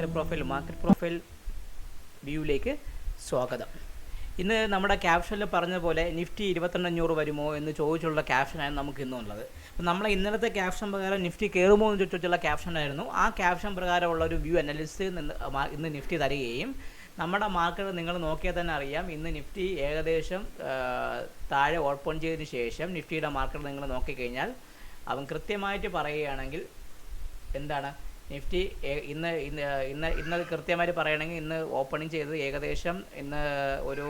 Market profile വ്യൂവിലേക്ക് സ്വാഗതം. ഇന്ന് നമ്മുടെ ക്യാപ്ഷനിൽ പറഞ്ഞ പോലെ നിഫ്റ്റി 22,500 വരുമോ എന്ന് ചോദിച്ചുള്ള ക്യാപ്ഷനായിരുന്നു നമുക്ക് ഇന്നുള്ളത്. അപ്പോൾ നമ്മളെ ഇന്നലത്തെ ക്യാപ്ഷൻ പ്രകാരം നിഫ്റ്റി കയറുമോ എന്ന് ചോദിച്ചുള്ള ക്യാപ്ഷനായിരുന്നു. ആ ക്യാപ്ഷൻ പ്രകാരമുള്ള ഒരു വ്യൂ അനാലിസിസ് ഇന്ന് നിഫ്റ്റി തരികയും നമ്മുടെ മാർക്കറ്റ് നിങ്ങൾ നോക്കിയാൽ തന്നെ അറിയാം. ഇന്ന് നിഫ്റ്റി ഏകദേശം താഴെ ഓപ്പൺ ചെയ്തതിന് ശേഷം നിഫ്റ്റിയുടെ മാർക്കറ്റ് നിങ്ങൾ നോക്കിക്കഴിഞ്ഞാൽ അവൻ കൃത്യമായിട്ട് പറയുകയാണെങ്കിൽ എന്താണ് നിഫ്റ്റി ഇന്ന് കൃത്യമായിട്ട് പറയുകയാണെങ്കിൽ ഇന്ന് ഓപ്പണിംഗ് ചെയ്തത് ഏകദേശം ഇന്ന് ഒരു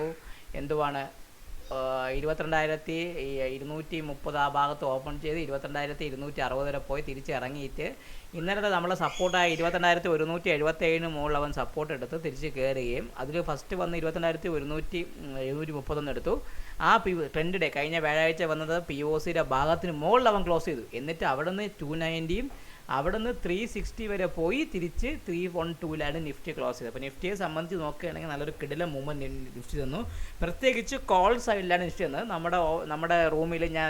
22,230 ആ ഭാഗത്ത് ഓപ്പൺ ചെയ്ത് 22,260 വരെ പോയി തിരിച്ചിറങ്ങിയിട്ട് ഇന്നലത്തെ നമ്മളെ സപ്പോർട്ടായ 22,177 മുകളിൽ അവൻ സപ്പോർട്ട് എടുത്ത് തിരിച്ച് കയറുകയും അതിൽ ഫസ്റ്റ് വന്ന് 22,130 എടുത്തു. ആ ട്രെൻഡ് ഡേ കഴിഞ്ഞ വ്യാഴാഴ്ച വന്നത് POCയുടെ ഭാഗത്തിന് മുകളിൽ അവൻ ക്ലോസ് ചെയ്തു. എന്നിട്ട് അവിടെ നിന്ന് 290യും അവിടെ നിന്ന് 360 വരെ പോയി തിരിച്ച് 312ലാണ് നിഫ്റ്റി ക്ലോസ് ചെയ്തത്. അപ്പോൾ നിഫ്റ്റിയെ സംബന്ധിച്ച് നോക്കുകയാണെങ്കിൽ നല്ലൊരു കിടിലൻ മൂവ്മെൻറ്റ് നിഫ്റ്റി തന്നു. പ്രത്യേകിച്ച് കോൾ സൈഡിലാണ് നിഫ്റ്റി തന്നത്. നമ്മുടെ റൂമിൽ ഞാൻ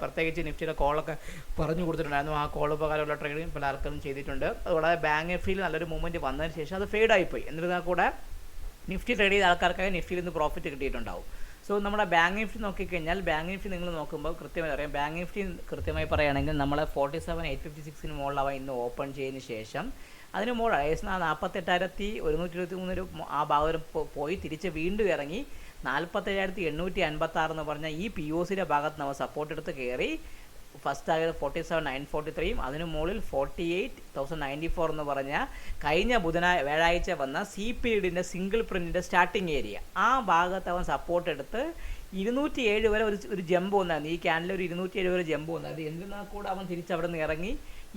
പ്രത്യേകിച്ച് നിഫ്റ്റിയുടെ കോളൊക്കെ പറഞ്ഞു കൊടുത്തിട്ടുണ്ടായിരുന്നു. ആ കോൾ പ്രകാരമുള്ള ട്രേഡിങ് പല ആൾക്കാരും ചെയ്തിട്ടുണ്ട്. അതുകൂടെ ബാങ്ക് നിഫ്റ്റിയിൽ നല്ലൊരു മൂവ്മെൻറ്റ് വന്നതിന് ശേഷം അത് ഫെയ്ഡായിപ്പോയി. എന്നിരുന്നാൽ കൂടെ നിഫ്റ്റി ട്രേഡ് ചെയ്ത ആൾക്കാർക്കായി നിഫ്റ്റിയിൽ നിന്ന് പ്രോഫിറ്റ് കിട്ടിയിട്ടുണ്ടാവും. സോ നമ്മുടെ ബാങ്ക് നിഫ്റ്റി നോക്കിക്കഴിഞ്ഞാൽ ബാങ്ക് നിഫ്റ്റി നിങ്ങൾ നോക്കുമ്പോൾ കൃത്യമായി അറിയാം. ബാങ്ക് നിഫ്റ്റി കൃത്യമായി പറയുകയാണെങ്കിൽ നമ്മൾ 47,856 മുകളിലാവാൻ ഇന്ന് ഓപ്പൺ ചെയ്തതിന് ശേഷം അതിന് മുകളിൽ ഏകദേശം 48,123 ആ ഭാഗം പോയി തിരിച്ച് വീണ്ടും ഇറങ്ങി 47,856 എന്ന് പറഞ്ഞാൽ ഈ POCയുടെ ഭാഗത്ത് നമ്മൾ സപ്പോർട്ട് എടുത്ത് കയറി. ഫസ്റ്റ് ആയത് 47,943യും അതിന് മുകളിൽ 48,094 എന്ന് പറഞ്ഞാൽ കഴിഞ്ഞ വ്യാഴാഴ്ച വന്ന CPDൻ്റെ സിംഗിൾ പ്രിൻറ്റിൻ്റെ സ്റ്റാർട്ടിങ് ഏരിയ ആ ഭാഗത്ത് അവൻ സപ്പോർട്ട് എടുത്ത് 207 വരെ ഒരു ജമ്പ് വന്നായിരുന്നു. ഈ ക്യാൻഡിൽ ഒരു 207 വരെ ജമ്പ് വന്നായിരുന്നു. എന്തിനാൽ കൂടെ അവൻ തിരിച്ചവിടെ നിന്ന് ഇറങ്ങി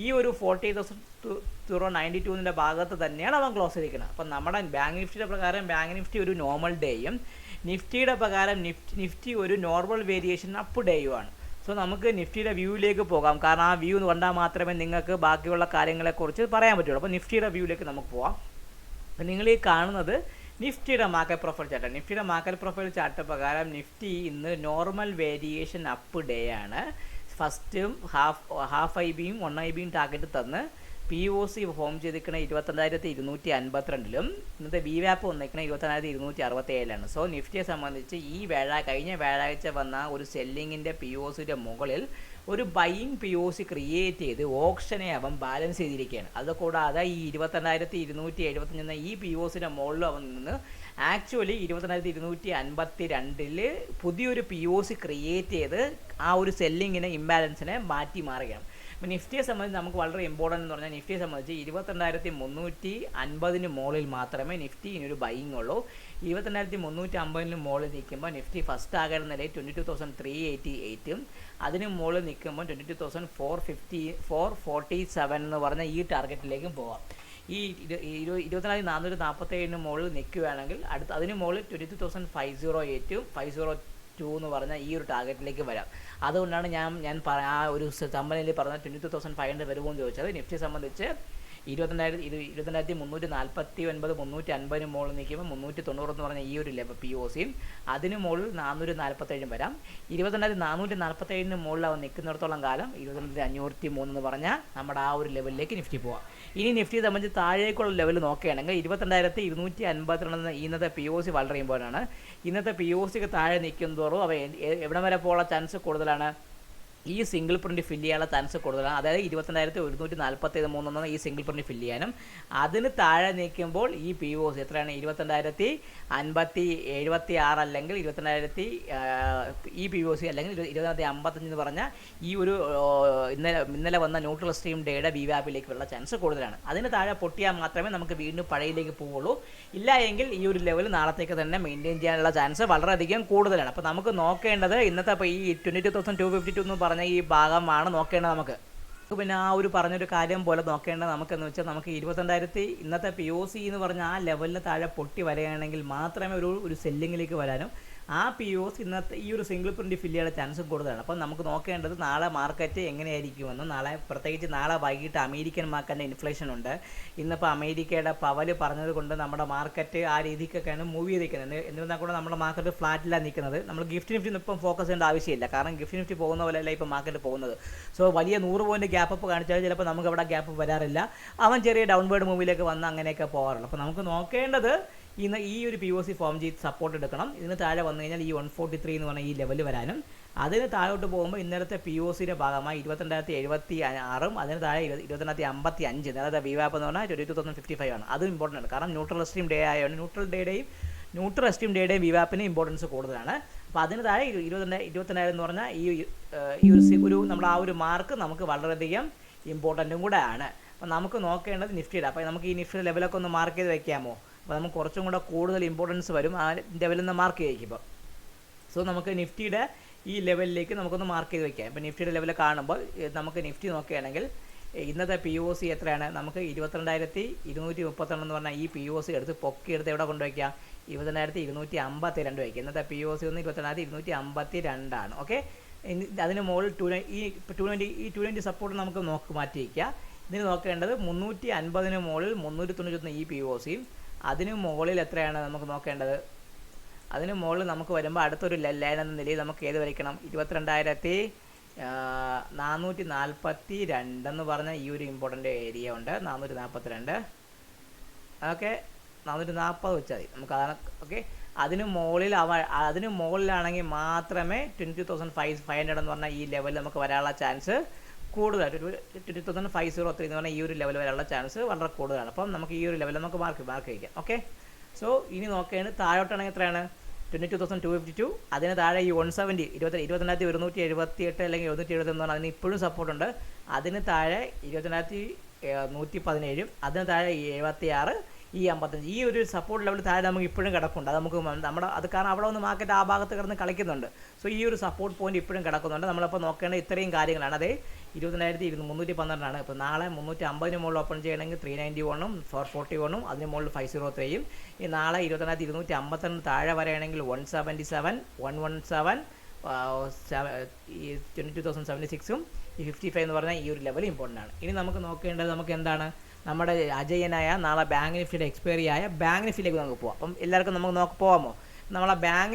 ഈ ഒരു 48,092 ഭാഗത്ത് തന്നെയാണ് അവൻ ക്ലോസ് ചെയ്തിരിക്കുന്നത്. അപ്പം നമ്മുടെ ബാങ്ക് നിഫ്റ്റിയുടെ പ്രകാരം ബാങ്ക് നിഫ്റ്റി ഒരു നോർമൽ ഡേയും നിഫ്റ്റിയുടെ പ്രകാരം നിഫ്റ്റി ഒരു നോർമൽ വേരിയേഷൻ അപ്പ് ഡേയുമാണ്. സോ നമുക്ക് നിഫ്റ്റിയുടെ വ്യൂവിലേക്ക് പോകാം. കാരണം ആ വ്യൂ കണ്ടാൽ മാത്രമേ നിങ്ങൾക്ക് ബാക്കിയുള്ള കാര്യങ്ങളെക്കുറിച്ച് പറയാൻ പറ്റുള്ളൂ. അപ്പോൾ നിഫ്റ്റിയുടെ വ്യൂവിലേക്ക് നമുക്ക് പോകാം. അപ്പോൾ നിങ്ങൾ ഈ കാണുന്നത് നിഫ്റ്റിയുടെ മാർക്കറ്റ് പ്രൊഫൈൽ ചാർട്ട്. നിഫ്റ്റിയുടെ മാർക്കറ്റ് പ്രൊഫൈൽ ചാർട്ട് പ്രകാരം നിഫ്റ്റി ഇന്ന് നോർമൽ വേരിയേഷൻ അപ്പ് ഡേ ആണ്. ഫസ്റ്റും ഹാഫ് IBയും 1 IBയും ടാർഗറ്റ് തന്ന് POC ഫോം ചെയ്തിരിക്കുന്ന 22,252 ഇന്നത്തെ VWAP വന്നിരിക്കുന്ന 22,267. സോ നിഫ്റ്റിയെ സംബന്ധിച്ച് ഈ കഴിഞ്ഞ വ്യാഴാഴ്ച വന്ന ഒരു സെല്ലിങ്ങിൻ്റെ POCയുടെ മുകളിൽ ഒരു ബൈയിങ് POC ക്രിയേറ്റ് ചെയ്ത് ഓപ്ഷനെ അവൻ ബാലൻസ് ചെയ്തിരിക്കുകയാണ്. അതുകൂടാതെ ഈ 22,275 എന്ന ഈ POCയുടെ മുകളിൽ അവൻ നിന്ന് ആക്ച്വലി 22,252 പുതിയൊരു POC ക്രിയേറ്റ് ചെയ്ത് ആ ഒരു സെല്ലിങ്ങിനെ ഇംബാലൻസിനെ മാറ്റി മാറുകയാണ്. അപ്പോൾ നിഫ്റ്റിയെ സംബന്ധിച്ച് നമുക്ക് വളരെ ഇമ്പോർട്ടൻ്റ് എന്ന് പറഞ്ഞാൽ നിഫ്റ്റിയെ സംബന്ധിച്ച് 22,350 മുകളിൽ മാത്രമേ നിഫ്റ്റി ഇനിയൊരു ബൈയിങ് ഉള്ളൂ. 22,350 മുകളിൽ നിൽക്കുമ്പോൾ നിഫ്റ്റി ഫസ്റ്റ് ആകുന്ന നിലയിൽ 22,388ഉം അതിന് മുകളിൽ നിൽക്കുമ്പോൾ 22,447 എന്ന് പറഞ്ഞ ഈ ടാർഗറ്റിലേക്കും പോകാം. ഈ 24,447 മുകളിൽ നിൽക്കുകയാണെങ്കിൽ അതിന് മുകളിൽ 22,508ഉം 502 എന്ന് പറഞ്ഞാൽ ഈ ഒരു ടാർഗറ്റിലേക്ക് വരാം. അതുകൊണ്ടാണ് ഞാൻ ആ ഒരു തമ്പനിയിൽ പറഞ്ഞ 22,500 വരുമോ എന്ന് ചോദിച്ചത്. നിഫ്റ്റിയെ സംബന്ധിച്ച് 22,349 350 മുകളിൽ നിൽക്കുമ്പോൾ 390 എന്ന് പറഞ്ഞാൽ ഈ ഒരു POCയും അതിന് മുകളിൽ 447 വരാം. 22,447 മുകളിൽ അവൻ നിൽക്കുന്നിടത്തോളം കാലം 22,503 എന്ന് പറഞ്ഞാൽ നമ്മുടെ ആ ഒരു ലെവലിലേക്ക് നിഫ്റ്റി പോവാം. ഇനി നിഫ്റ്റിയെ സംബന്ധിച്ച് താഴേക്കുള്ള ലെവൽ നോക്കുകയാണെങ്കിൽ 22,252 ഇന്നത്തെ POC വളരെ ഇമ്പോർട്ടൻ്റ് ആണ്. ഇന്നത്തെ POCക്ക് താഴെ നിൽക്കുന്നതോറും അവ എവിടെ വരെ പോകാനുള്ള ചാൻസ് കൂടുതലാണ്? ഈ സിംഗിൾ പ്രിൻറ്റ് ഫില്ല് ചെയ്യാനുള്ള ചാൻസ് കൂടുതലാണ്. അതായത് 22,147 ഈ സിംഗിൾ പ്രിൻറ്റ് ഫില്ല് ചെയ്യാനും അതിന് താഴെ നിൽക്കുമ്പോൾ ഈ POC എത്രയാണ്? 22,076 അല്ലെങ്കിൽ 22,000 ഈ POC അല്ലെങ്കിൽ 22,055 എന്ന് പറഞ്ഞാൽ ഈ ഒരു ഇന്നലെ വന്ന ന്യൂട്രൽ സ്ട്രീം ഡേയുടെ VWAPിലേക്കുള്ള ചാൻസ് കൂടുതലാണ്. അതിന് താഴെ പൊട്ടിയാൽ മാത്രമേ നമുക്ക് വീണ്ടും പഴയയിലേക്ക് പോവുള്ളൂ. ഇല്ല എങ്കിൽ ഈ ഒരു ലെവൽ നാളത്തേക്ക് തന്നെ മെയിൻറ്റെയിൻ ചെയ്യാനുള്ള ചാൻസ് വളരെയധികം കൂടുതലാണ്. അപ്പോൾ നമുക്ക് നോക്കേണ്ടത് ഇന്നത്തെ ഈ 22,252 എന്ന് പറഞ്ഞ ഈ ഭാഗമാണ് നോക്കേണ്ടത്. നമുക്ക് പിന്നെ ആ ഒരു പറഞ്ഞൊരു കാര്യം പോലെ നോക്കേണ്ടത് നമുക്കെന്ന് വെച്ചാൽ നമുക്ക് 22,000 ഇന്നത്തെ POC എന്ന് പറഞ്ഞാൽ ആ ലെവലിന് താഴെ പൊട്ടി വരികയാണെങ്കിൽ മാത്രമേ ഒരു സെല്ലിങ്ങിലേക്ക് വരാനും ആ POs ഇന്നത്തെ ഈ ഒരു സിംഗിൾ പ്രിൻ്റ് ഫില്ല് ചെയ്യാനുള്ള ചാൻസും കൂടുതലാണ്. അപ്പം നമുക്ക് നോക്കേണ്ടത് നാളെ മാർക്കറ്റ് എങ്ങനെയായിരിക്കുമെന്ന്. നാളെ പ്രത്യേകിച്ച് നാളെ വൈകിട്ട് അമേരിക്കൻ മാർക്കറ്റിൻ്റെ ഇൻഫ്ലേഷൻ ഉണ്ട്. ഇന്നിപ്പോൾ അമേരിക്കയുടെ പവൽ പറഞ്ഞത് കൊണ്ട് നമ്മുടെ മാർക്കറ്റ് ആ രീതിക്കൊക്കെയാണ് മൂവ് ചെയ്തിരിക്കുന്നത്. എന്നിരുന്നാൽ കൂടെ നമ്മുടെ മാർക്കറ്റ് ഫ്ലാറ്റിലാണ് നിൽക്കുന്നത്. നമ്മൾ ഗിഫ്റ്റ് നിഫ്റ്റി ഇപ്പം ഫോക്കസ് ചെയ്യേണ്ട ആവശ്യമില്ല, കാരണം ഗിഫ്റ്റ് നിഫ്റ്റി പോകുന്ന പോലെയല്ല ഇപ്പോൾ മാർക്കറ്റ് പോകുന്നത്. സോ വലിയ 100 പോയിൻ്റ് ഗ്യാപ്പ് അപ്പ് കാണിച്ചാൽ ചിലപ്പോൾ നമുക്ക് അവിടെ ഗ്യാപ്പ് വരാറില്ല. അവൻ ചെറിയ ഡൗൺവേർഡ് മൂവിലേക്ക് വന്ന് അങ്ങനെയൊക്കെ പോകാറുള്ളൂ. അപ്പോൾ നമുക്ക് നോക്കേണ്ടത് ഇന്ന് ഈ ഒരു POC ഫോം ചെയ്ത് സപ്പോർട്ട് എടുക്കണം. ഇതിന് താഴെ വന്നു കഴിഞ്ഞാൽ ഈ 143 എന്ന് പറഞ്ഞാൽ ഈ ലെവൽ വരാനും, അതിന് താഴോട്ട് പോകുമ്പോൾ ഇന്നലത്തെ POCയുടെ ഭാഗമായി 22,076 അതിന് താഴെ 22,055 നേരത്തെ VWAP എന്ന് പറഞ്ഞാൽ 22,055 ആണ്. അതും ഇമ്പോർട്ടൻ്റ് ആണ്, കാരണം ന്യൂട്രൽ എക്സ്ട്രീം ഡേ ആയതുകൊണ്ട് ന്യൂട്രൽ എക്സ്ട്രീം ഡേയുടെയും VWAPന് ഇമ്പോർട്ടൻസ് കൂടുതലാണ്. അപ്പോൾ അതിന് താഴെ 22,000 എന്ന് പറഞ്ഞാൽ ഈ ഒരു നമ്മുടെ ആ ഒരു മാർക്ക് നമുക്ക് വളരെയധികം ഇമ്പോർട്ടൻറ്റും കൂടെ ആണ്. അപ്പോൾ നമുക്ക് നോക്കേണ്ടത് നിഫ്റ്റിയുടെ. അപ്പോൾ നമുക്ക് ഈ നിഫ്റ്റിയുടെ ലെവലൊക്കെ ഒന്ന് മാർക്ക് ചെയ്ത് വെക്കാമോ? അപ്പോൾ നമുക്ക് കുറച്ചും കൂടെ കൂടുതൽ ഇമ്പോർട്ടൻസ് വരും ആ ലെവലിൽ നിന്ന് മാർക്ക് ചെയ്യിക്കുമ്പോൾ. സോ നമുക്ക് നിഫ്റ്റിയുടെ ഈ ലെവലിലേക്ക് നമുക്കൊന്ന് മാർക്ക് ചെയ്ത് വെക്കാം. ഇപ്പോൾ നിഫ്റ്റിയുടെ ലെവൽ കാണുമ്പോൾ നമുക്ക് നിഫ്റ്റി നോക്കുകയാണെങ്കിൽ ഇന്നത്തെ POC എത്രയാണ്? നമുക്ക് 22,232 എന്ന് പറഞ്ഞാൽ ഈ POC എടുത്ത് പൊക്കിയെടുത്ത് എവിടെ കൊണ്ടുവയ്ക്കാം? 22,252 വയ്ക്കുക. ഇന്നത്തെ POC ഒന്ന് 22,252 ആണ്. ഓക്കെ, അതിന് മുകളിൽ 220 സപ്പോർട്ട് നമുക്ക് മാറ്റി വയ്ക്കുക. ഇതിന് നോക്കേണ്ടത് 350 മുകളിൽ 391 ഈ POCയും, അതിന് മുകളിൽ എത്രയാണ് നമുക്ക് നോക്കേണ്ടത്? അതിന് മുകളിൽ നമുക്ക് വരുമ്പോൾ അടുത്തൊരു ലൈൻ എന്ന നിലയിൽ നമുക്ക് ഏത് വരയ്ക്കണം? 22,442 എന്ന് പറഞ്ഞ ഈ ഒരു ഇമ്പോർട്ടൻ്റ് ഏരിയ ഉണ്ട്. 442 ഓക്കെ, 440 വെച്ചാൽ മതി നമുക്ക് അതാണ്. ഓക്കെ, അതിന് മുകളിലാണെങ്കിൽ മാത്രമേ 22,500 എന്ന് പറഞ്ഞാൽ ഈ ലെവലിൽ നമുക്ക് വരാനുള്ള ചാൻസ് കൂടുതലായിട്ട് 22,503 എന്ന് പറഞ്ഞാൽ ഈ ഒരു ലെവൽ വരാനുള്ള ചാൻസ് വളരെ കൂടുതലാണ്. അപ്പം നമുക്ക് ഈ ഒരു ലെവൽ നമുക്ക് മാർക്ക് വയ്ക്കാം. ഓക്കെ, സോ ഇനി നോക്കുകയാണ് താഴോട്ടാണെങ്കിൽ എത്രയാണ്? 22,252. അതിന് താഴെ ഈ 170 22,178 അല്ലെങ്കിൽ 170 എന്ന് പറഞ്ഞാൽ അതിന് ഇപ്പോഴും സപ്പോർട്ടുണ്ട്. അതിന് താഴെ 22,117, അതിന് താഴെ 76, ഈ 55 ഈ ഒരു സപ്പോർട്ട് ലെവൽ താഴെ നമുക്ക് ഇപ്പോഴും കിടപ്പുണ്ട്. അത് നമുക്ക് അത് കാരണം അവിടെ ഒന്ന് മാർക്കറ്റ് ആ ഭാഗത്ത് കിടന്ന് കളിക്കുന്നുണ്ട്. സോ ഈ ഒരു സപ്പോർട്ട് പോയിന്റ് ഇപ്പോഴും കിടക്കുന്നുണ്ട്. നമ്മളിപ്പോൾ നോക്കേണ്ട ഇത്രയും കാര്യങ്ങളാണ്. അതേ 20,312 ഇപ്പോൾ നാളെ 350 മുകളിൽ ഓപ്പൺ ചെയ്യണമെങ്കിൽ 391, 441, അതിന് മുകളിൽ 503യും, ഈ നാളെ 20,252 താഴെ വരെയാണെങ്കിൽ 177, 117, 22,076ഉം ഈ 55 എന്ന് പറഞ്ഞാൽ ഈ ഒരു ലെവൽ ഇമ്പോർട്ടൻ്റ് ആണ്. ഇനി നമുക്ക് നോക്കേണ്ടത് നമുക്ക് എന്താണ്? നമ്മുടെ അജയനായ നാളെ ബാങ്ക് നിഫ്റ്റിയുടെ എക്സ്പയറി ആയ ബാങ്ക് നിഫ്റ്റിയിലേക്ക് നമുക്ക് പോകാം. അപ്പം എല്ലാവർക്കും നമുക്ക് പോകാമോ? നമ്മളെ ബാങ്ക്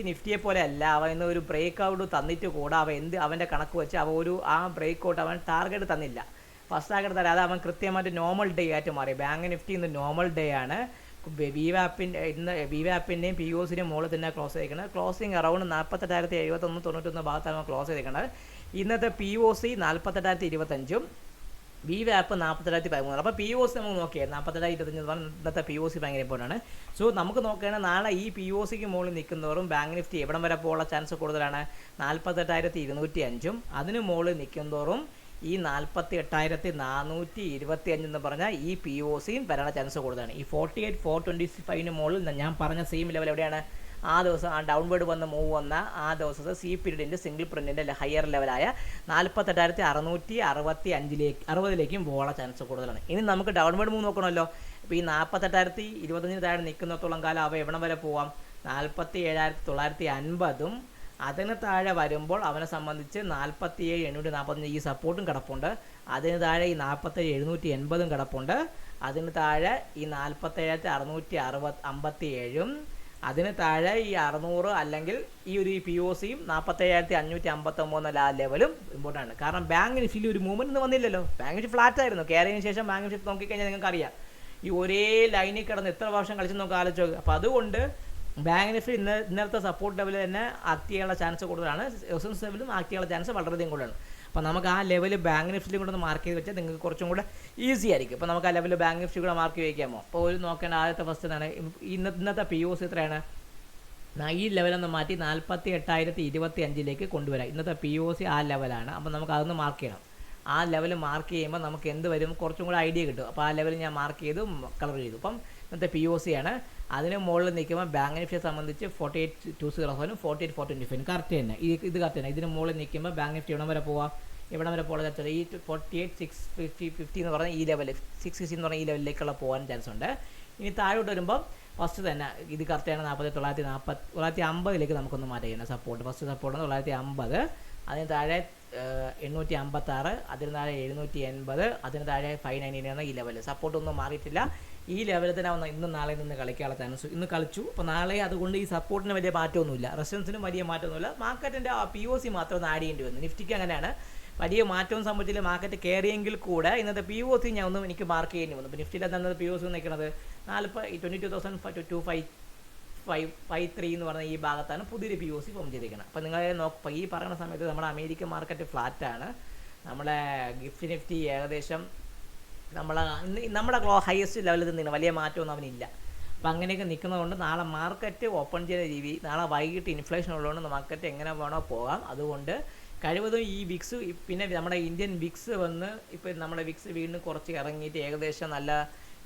നിഫ്റ്റിയെ പോലെ അല്ല. അവൻ ഇന്ന് ഒരു ബ്രേക്ക് ഔട്ട് തന്നിട്ട് കൂടെ അവൻ്റെ കണക്ക് വെച്ച് ആ ബ്രേക്ക് ഔട്ട് അവൻ ടാർഗറ്റ് തന്നില്ല. ഫസ്റ്റ് ടാർഗറ്റ് തരാതെ അവൻ കൃത്യമായിട്ട് നോർമൽ ഡേ ആയിട്ട് മാറി. ബാങ്ക് നിഫ്റ്റി ഇന്ന് നോർമൽ ഡേ ആണ്. VWAPൻ്റെയും POCൻ്റെയും മുകളിൽ തന്നെ ക്ലോസ് ചെയ്തിരിക്കുന്നത്. ക്ലോസിങ് അറൗണ്ട് 48,071 ഭാഗത്താണ് ക്ലോസ് ചെയ്തിരിക്കുന്നത്. ഇന്നത്തെ POC 48,025ഉം VWAP 42,13. അപ്പോൾ POC നമുക്ക് നോക്കിയാൽ 42,25 ഇന്നത്തെ POC ഭയങ്കര ഇമ്പോർട്ടൻ്റ് ആണ്. സോ നമുക്ക് നോക്കുകയാണെങ്കിൽ നാളെ ഈ POCക്ക് മുകളിൽ നിൽക്കുന്നവരും ബാങ്ക് നിഫ്റ്റി എവിടം വരെ പോകാനുള്ള ചാൻസ് കൂടുതലാണ്? 48,205ഉം അതിന് മുകളിൽ നിൽക്കുന്നതോറും ഈ 48,425 എന്ന് പറഞ്ഞാൽ ഈ POCയും വരാനുള്ള ചാൻസ് കൂടുതലാണ്. ഈ 48,425 മുകളിൽ ഞാൻ പറഞ്ഞ സെയിം ലെവൽ എവിടെയാണ്? ആ ദിവസം ആ ഡൗൺവേർഡ് മൂവ് വന്ന ആ ദിവസത്തെ സി പീരീഡിൻ്റെ സിംഗിൾ പ്രിൻറ്റിൻ്റെ ഹയർ ലെവലായ 48,665ലേക്കും പോകാനുള്ള ചാൻസ് കൂടുതലാണ്. ഇനി നമുക്ക് ഡൗൺവേർഡ് മൂവ് നോക്കണമല്ലോ. അപ്പോൾ ഈ 48,025 താഴെ നിൽക്കുന്നിടത്തോളം കാലം അവ എവിടം വരെ പോവാം? 47,950ഉം അതിന് താഴെ വരുമ്പോൾ അവനെ സംബന്ധിച്ച് 47,845 ഈ സപ്പോർട്ടും കിടപ്പുണ്ട്. അതിന് താഴെ ഈ 47,780ഉം കിടപ്പുണ്ട്. അതിന് താഴെ ഈ 47,657ഉം അതിന് താഴെ ഈ 600 അല്ലെങ്കിൽ ഈ ഒരു POCയും 47,559 ആ ലെവലും ഇമ്പോർട്ടൻ്റ് ആണ്. കാരണം ബാങ്ക് നിഫ്റ്റിയിൽ ഒരു മൂവ്മെൻറ്റ് ഒന്നും വന്നില്ലല്ലോ. ബാങ്ക് നിഫ്റ്റി ഫ്ലാറ്റ് ആയിരുന്നു. കയറിയതിന് ശേഷം ബാങ്ക് നിഫ്റ്റി നോക്കിക്കഴിഞ്ഞാൽ നിങ്ങൾക്ക് അറിയാം ഈ ഒരേ ലൈനിൽ കിടന്ന് എത്ര വർഷം കളിച്ച് നമുക്ക് ആലോചിച്ചു. അപ്പോൾ അതുകൊണ്ട് ബാങ്ക് നിഫ്റ്റി ഇന്നലത്തെ സപ്പോർട്ട് ലെവൽ തന്നെ ആക്ട് ചെയ്യാനുള്ള ചാൻസ് കൂടുതലാണ്. റെസിസ്റ്റൻസ് ലെവലും ആക്ട് ചെയ്യാനുള്ള ചാൻസ് വളരെയധികം കൂടുതലാണ്. അപ്പോൾ നമുക്ക് ആ ലെവൽ ബാങ്ക് നിഫ്റ്റിയും കൂടെ ഒന്ന് മാർക്ക് ചെയ്ത് വെച്ചാൽ നിങ്ങൾക്ക് കുറച്ചും കൂടെ ഈസി ആയിരിക്കും. അപ്പോൾ നമുക്ക് ആ ലെവൽ ബാങ്ക് നിഫ്റ്റി കൂടെ മാർക്ക് വയ്ക്കാമോ? അപ്പോൾ ഒരു നോക്കേണ്ട ആദ്യത്തെ ഫസ്റ്റ് എന്താണ്? ഇന്നത്തെ POC എത്രയാണ്? ഈ ലെവലൊന്ന് മാറ്റി 48,025ലേക്ക് കൊണ്ടുവരാം. ഇന്നത്തെ POC ആ ലെവലാണ്. അപ്പോൾ നമുക്ക് അതൊന്ന് മാർക്ക് ചെയ്യണം. ആ ലെവൽ മാർക്ക് ചെയ്യുമ്പോൾ നമുക്ക് എന്ത് വരും? കുറച്ചും കൂടെ ഐഡിയ കിട്ടും. അപ്പോൾ ആ ലെവൽ ഞാൻ മാർക്ക് ചെയ്തു, കളർ ചെയ്തു. അപ്പം ഇന്നത്തെ POC ആണ്. അതിന് മുകളിൽ നിൽക്കുമ്പോൾ ബാങ്ക് നിഫ്റ്റിയെ സംബന്ധിച്ച് 48,207ഉം 48,425 കറക്റ്റ് തന്നെ. ഇത് കറക്റ്റ് തന്നെ. ഇതിന് മുകളിൽ നിൽക്കുമ്പോൾ ബാങ്ക് നിഫ്റ്റി ഇവിടം വരെ പോകാം. ഇവിടം വരെ പോകാൻ ചാൻസ് ഈ 48,650 എന്ന് പറഞ്ഞാൽ ഈ ലെവൽ 660 എന്ന് പറഞ്ഞാൽ ഈ ലെവലിലേക്കുള്ള പോകാൻ ചാൻസ് ഉണ്ട്. ഇനി താഴോട്ട് വരുമ്പോൾ ഫസ്റ്റ് തന്നെ ഇത് കറക്റ്റാണ് 950 നമുക്കൊന്ന് മാറ്റം ചെയ്യണം സപ്പോർട്ട്. ഫസ്റ്റ് സപ്പോർട്ട് 950, അതിന് താഴെ 856, അതിന് താഴെ 780, അതിന് താഴെ 599 ഈ ലെവൽ സപ്പോർട്ടൊന്നും മാറിയിട്ടില്ല. ഈ ലെവലിൽ തന്നെ ഇന്നും നാളെ നിന്ന് കളിക്കാനുള്ള ചാൻസ് ഇന്ന് കളിച്ചു. അപ്പോൾ നാളെ അതുകൊണ്ട് ഈ സപ്പോർട്ടിന് വലിയ മാറ്റമൊന്നുമില്ല, റെസിസ്റ്റൻസിനും വലിയ മാറ്റമൊന്നുമില്ല. മാർക്കറ്റിൻ്റെ POC മാത്രം ഒന്ന് ആഡ് ചെയ്യേണ്ടി വന്നു. നിഫ്റ്റിക്ക് അങ്ങനെയാണ്, വലിയ മാറ്റവും സംഭവിച്ചില്ല. മാർക്കറ്റ് കയറിയെങ്കിൽ കൂടെ ഇന്നത്തെ POC ഞാൻ ഒന്നും എനിക്ക് മാർക്ക് ചെയ്യേണ്ടി വന്നു. ഇപ്പോൾ നിഫ്റ്റിയിലെ തന്നെ POC നിൽക്കുന്നത് 22,253 എന്ന് പറഞ്ഞ ഈ ഭാഗത്താണ് പുതിയൊരു POC ഫോം ചെയ്തിരിക്കുന്നത്. അപ്പോൾ നിങ്ങൾ ഈ പറയുന്ന സമയത്ത് നമ്മുടെ അമേരിക്കൻ മാർക്കറ്റ് ഫ്ലാറ്റാണ്. നമ്മളെ നിഫ്റ്റി ഏകദേശം നമ്മുടെ ഹയസ്റ്റ് ലെവലിൽ നിന്ന് വലിയ മാറ്റമൊന്നും അവനില്ല. അപ്പോൾ അങ്ങനെയൊക്കെ നിൽക്കുന്നതുകൊണ്ട് നാളെ മാർക്കറ്റ് ഓപ്പൺ ചെയ്യുന്ന രീതി, നാളെ വൈകിട്ട് ഇൻഫ്ലേഷൻ ഉള്ളതുകൊണ്ട് മാർക്കറ്റ് എങ്ങനെ വേണോ പോകാം. അതുകൊണ്ട് കഴിവതും ഈ വിക്സ്, പിന്നെ നമ്മുടെ ഇന്ത്യൻ വിക്സ് വന്ന് ഇപ്പോൾ നമ്മുടെ വിക്സ് വീണ്ടും കുറച്ച് ഇറങ്ങിയിട്ട് ഏകദേശം നല്ല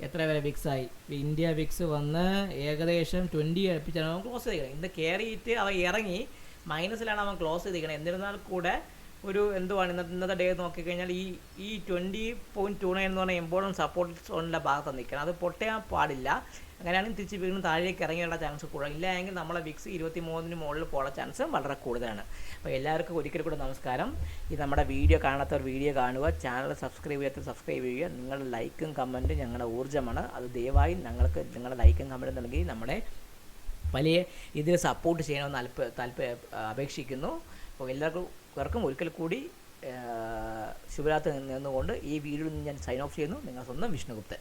എത്ര വരെ വിക്സായി. ഇന്ത്യ വിക്സ് വന്ന് ഏകദേശം 20 അടുപ്പിച്ചാണ് അവൻ ക്ലോസ് ചെയ്തിരിക്കുന്നത്. ഇന്ന് കയറിയിട്ട് അവൻ ഇറങ്ങി മൈനസിലാണ് അവൻ ക്ലോസ് ചെയ്തിരിക്കുന്നത്. എന്നിരുന്നാൽ കൂടെ ഒരു എന്തുവാണ് ഇന്നത്തെ ഡേ നോക്കിക്കഴിഞ്ഞാൽ ഈ 20.29 എന്ന് പറഞ്ഞാൽ ഇമ്പോർട്ടൻറ്റ് സപ്പോർട്ട് സോണിൻ്റെ ഭാഗത്ത് നിൽക്കണം. അത് പൊട്ടയാൻ പാടില്ല. അങ്ങനെയാണെങ്കിൽ തിരിച്ച് വീണ്ടും താഴേക്ക് ഇറങ്ങിയുള്ള ചാൻസ് കൂടുതൽ. ഇല്ല എങ്കിൽ നമ്മളെ വിക്സ് 23 മുകളിൽ പോകാനുള്ള ചാൻസ് വളരെ കൂടുതലാണ്. അപ്പോൾ എല്ലാവർക്കും ഒരിക്കൽ കൂടെ നമസ്കാരം. ഈ നമ്മുടെ വീഡിയോ കാണാത്തവർ വീഡിയോ കാണുക, ചാനൽ സബ്സ്ക്രൈബ് ചെയ്യാത്തവർ സബ്സ്ക്രൈബ് ചെയ്യുക. നിങ്ങളുടെ ലൈക്കും കമൻറ്റും ഞങ്ങളുടെ ഊർജ്ജമാണ്. അത് ദയവായി ഞങ്ങൾക്ക് നിങ്ങളുടെ ലൈക്കും കമൻറ്റും നൽകി നമ്മളെ വലിയ ഇതിൽ സപ്പോർട്ട് ചെയ്യണമെന്ന് അപേക്ഷിക്കുന്നു. അപ്പോൾ എല്ലാവർക്കും ഒരിക്കൽ കൂടി ശുഭരാത്രി നിന്നുകൊണ്ട് ഈ വീഡിയോയിൽ നിന്ന് ഞാൻ സൈൻ ഓഫ് ചെയ്യുന്നു. നിങ്ങൾ സ്വന്തം വിഷ്ണുഗുപ്തൻ.